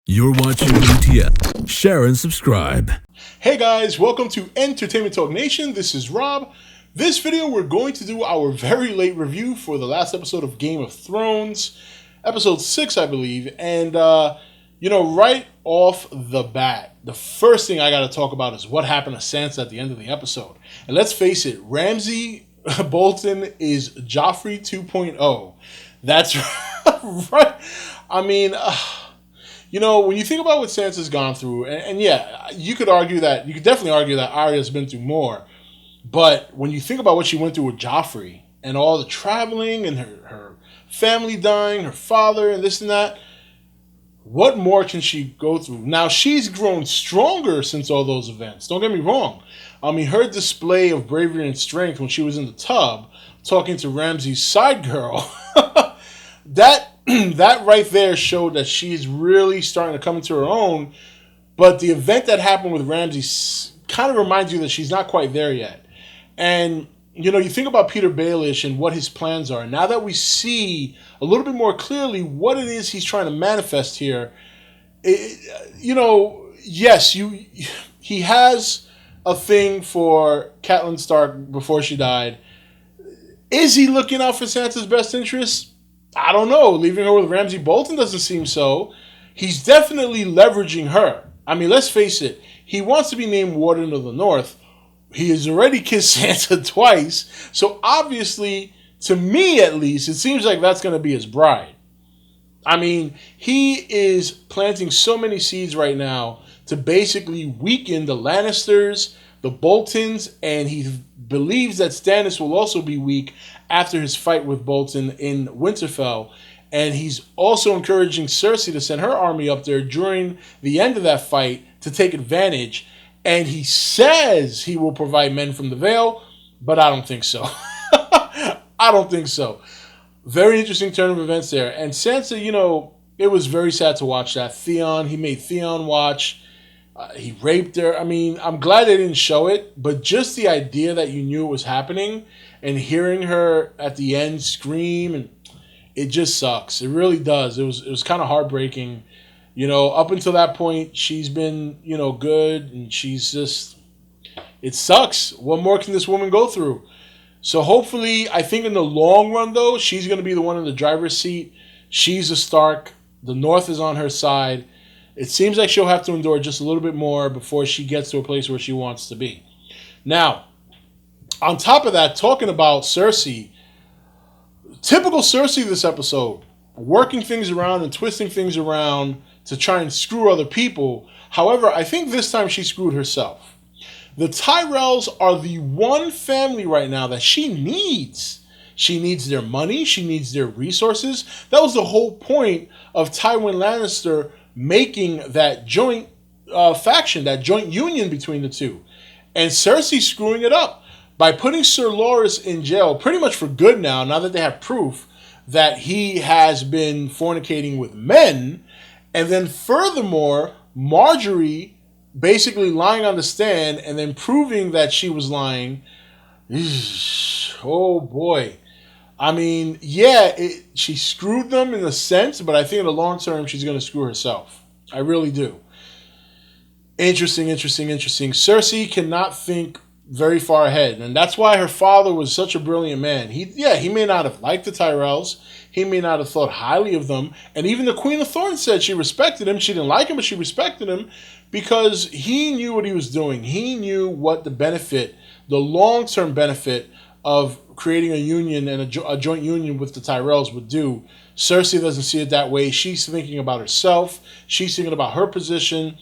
You're watching E.T.N. Share and subscribe. Hey guys, welcome to Entertainment Talk Nation. This is Rob. This video, we're going to do our very late review for the last episode of Game of Thrones, episode 6, I believe. And, right off the bat, the first thing I got to talk about is what happened to Sansa at the end of the episode. And let's face it, Ramsey Bolton is Joffrey 2.0. That's right. I mean, when you think about what Sansa's gone through, and yeah, you could definitely argue that Arya's been through more. But when you think about what she went through with Joffrey and all the traveling and her family dying, her father and this and that, what more can she go through? Now, she's grown stronger since all those events. Don't get me wrong. I mean, her display of bravery and strength when she was in the tub talking to Ramsey's side girl, that right there showed that she's really starting to come into her own. But the event that happened with Ramsey kind of reminds you that she's not quite there yet. And, you think about Peter Baelish and what his plans are. Now that we see a little bit more clearly what it is he's trying to manifest here, yes, he has a thing for Catelyn Stark before she died. Is he looking out for Sansa's best interests? I don't know. Leaving her with Ramsey Bolton doesn't seem so. He's definitely leveraging her. I mean, let's face it. He wants to be named Warden of the North. He has already kissed Sansa twice. So obviously, to me at least, it seems like that's going to be his bride. I mean, he is planting so many seeds right now to basically weaken the Lannisters, the Boltons, and he believes that Stannis will also be weak after his fight with Bolton in Winterfell. And he's also encouraging Cersei to send her army up there during the end of that fight to take advantage. And he says he will provide men from the Vale, but I don't think so. I don't think so. Very interesting turn of events there. And Sansa, it was very sad to watch that. He made Theon watch. He raped her. I mean, I'm glad they didn't show it, but just the idea that you knew it was happening and hearing her at the end scream, and it just sucks. It really does. It was kind of heartbreaking. Up until that point, she's been, good, and she's just, it sucks. What more can this woman go through? So hopefully, I think in the long run, though, she's going to be the one in the driver's seat. She's a Stark. The North is on her side. It seems like she'll have to endure just a little bit more before she gets to a place where she wants to be. Now, on top of that, talking about Cersei, typical Cersei this episode, working things around and twisting things around to try and screw other people. However, I think this time she screwed herself. The Tyrells are the one family right now that she needs. She needs their money. She needs their resources. That was the whole point of Tywin Lannister making that joint faction, that joint union between the two. And Cersei screwing it up by putting Sir Loras in jail pretty much for good now that they have proof that he has been fornicating with men. And then furthermore, Marjorie basically lying on the stand and then proving that she was lying. Oh boy. I mean, yeah, she screwed them in a sense, but I think in the long term, she's going to screw herself. I really do. Interesting. Cersei cannot think very far ahead, and that's why her father was such a brilliant man. He may not have liked the Tyrells. He may not have thought highly of them. And even the Queen of Thorns said she respected him. She didn't like him, but she respected him because he knew what he was doing. He knew what the long-term benefit of creating a union and a joint union with the Tyrells would do. Cersei doesn't see it that way. She's thinking about herself. She's thinking about her position,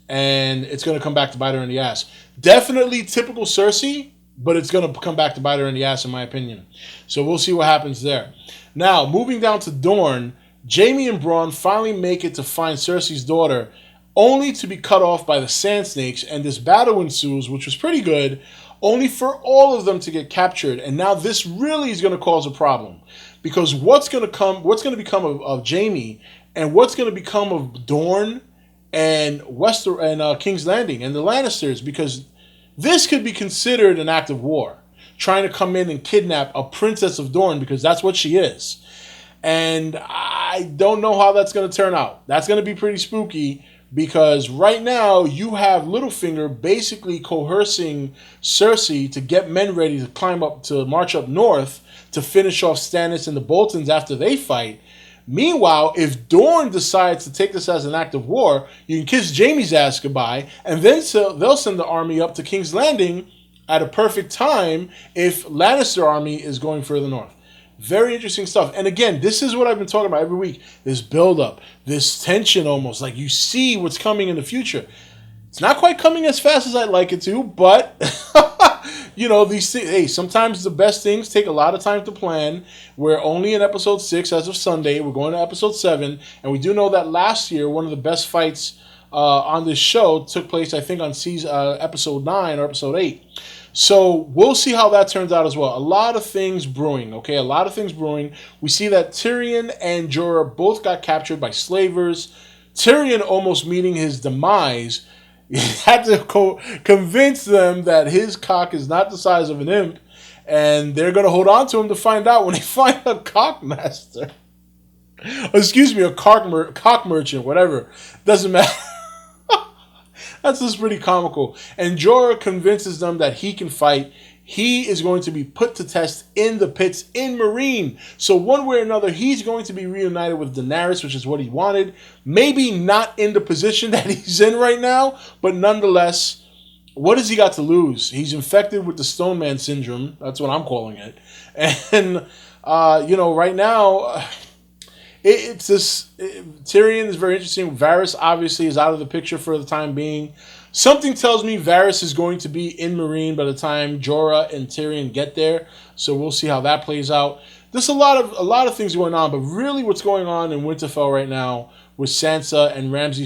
and it's going to come back to bite her in the ass. Definitely typical Cersei, but it's going to come back to bite her in the ass, in my opinion. So we'll see what happens there. Now, moving down to Dorne, Jaime and Braun finally make it to find Cersei's daughter, only to be cut off by the Sand Snakes, and this battle ensues, which was pretty good, only for all of them to get captured. And now this really is going to cause a problem, because what's going to become of Jaime, and what's going to become of Dorne and King's Landing and the Lannisters, because this could be considered an act of war, trying to come in and kidnap a princess of Dorne, because that's what she is. And I don't know how that's going to turn out. That's going to be pretty spooky because right now you have Littlefinger basically coercing Cersei to get men ready to march up north to finish off Stannis and the Boltons after they fight. Meanwhile, if Dorne decides to take this as an act of war, you can kiss Jaime's ass goodbye, and then they'll send the army up to King's Landing at a perfect time if Lannister army is going further north. Very interesting stuff. And again, this is what I've been talking about every week. This build-up, this tension almost, like you see what's coming in the future. It's not quite coming as fast as I'd like it to, but, these things, hey, sometimes the best things take a lot of time to plan. We're only in episode 6 as of Sunday. We're going to episode 7. And we do know that last year, one of the best fights on this show took place, I think, on episode 9 or episode 8. So we'll see how that turns out as well. A lot of things brewing, okay? A lot of things brewing. We see that Tyrion and Jorah both got captured by slavers. Tyrion almost meeting his demise. He had to convince them that his cock is not the size of an imp, and they're going to hold on to him to find out when they find a cockmaster. Excuse me, a cock merchant, whatever. Doesn't matter. That's just pretty comical. And Jorah convinces them that he can fight. He is going to be put to test in the pits in Meereen. So one way or another, he's going to be reunited with Daenerys, which is what he wanted. Maybe not in the position that he's in right now, but nonetheless, what has he got to lose? He's infected with the Stone Man syndrome. That's what I'm calling it. And, right now, it's this. Tyrion is very interesting. Varys obviously is out of the picture for the time being. Something tells me Varys is going to be in Meereen by the time Jorah and Tyrion get there. So we'll see how that plays out. There's a lot of things going on, but really what's going on in Winterfell right now with Sansa and Ramsey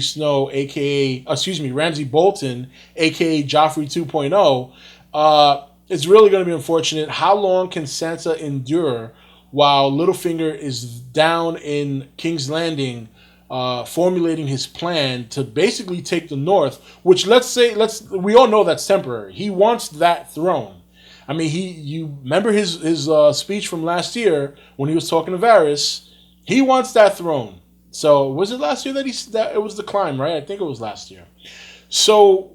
Ramsey Bolton, aka Joffrey 2.0, it's really going to be unfortunate. How long can Sansa endure while Littlefinger is down in King's Landing formulating his plan to basically take the North, which we all know that's temporary. He wants that throne. I mean, you remember his speech from last year when he was talking to Varys. He wants that throne. So was it last year that it was the climb, right? I think it was last year. So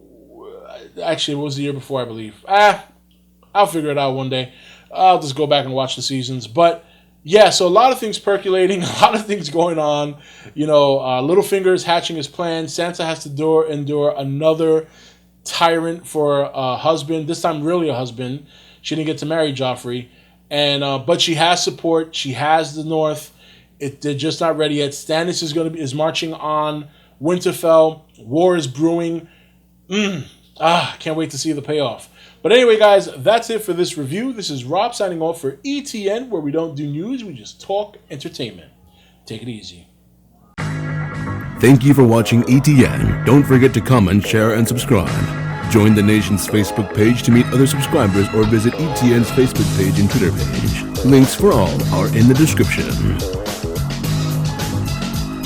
actually, it was the year before, I believe. I'll figure it out one day. I'll just go back and watch the seasons. But yeah, so a lot of things percolating, a lot of things going on. Littlefinger is hatching his plan. Sansa has to endure another tyrant for a husband. This time, really a husband. She didn't get to marry Joffrey, but she has support. She has the North. They're just not ready yet. Stannis is marching on Winterfell. War is brewing. Can't wait to see the payoff. But anyway, guys, that's it for this review. This is Rob signing off for E.T.N, where we don't do news, we just talk entertainment. Take it easy. Thank you for watching E.T.N. Don't forget to comment, share, and subscribe. Join the nation's Facebook page to meet other subscribers or visit E.T.N's Facebook page and Twitter page. Links for all are in the description.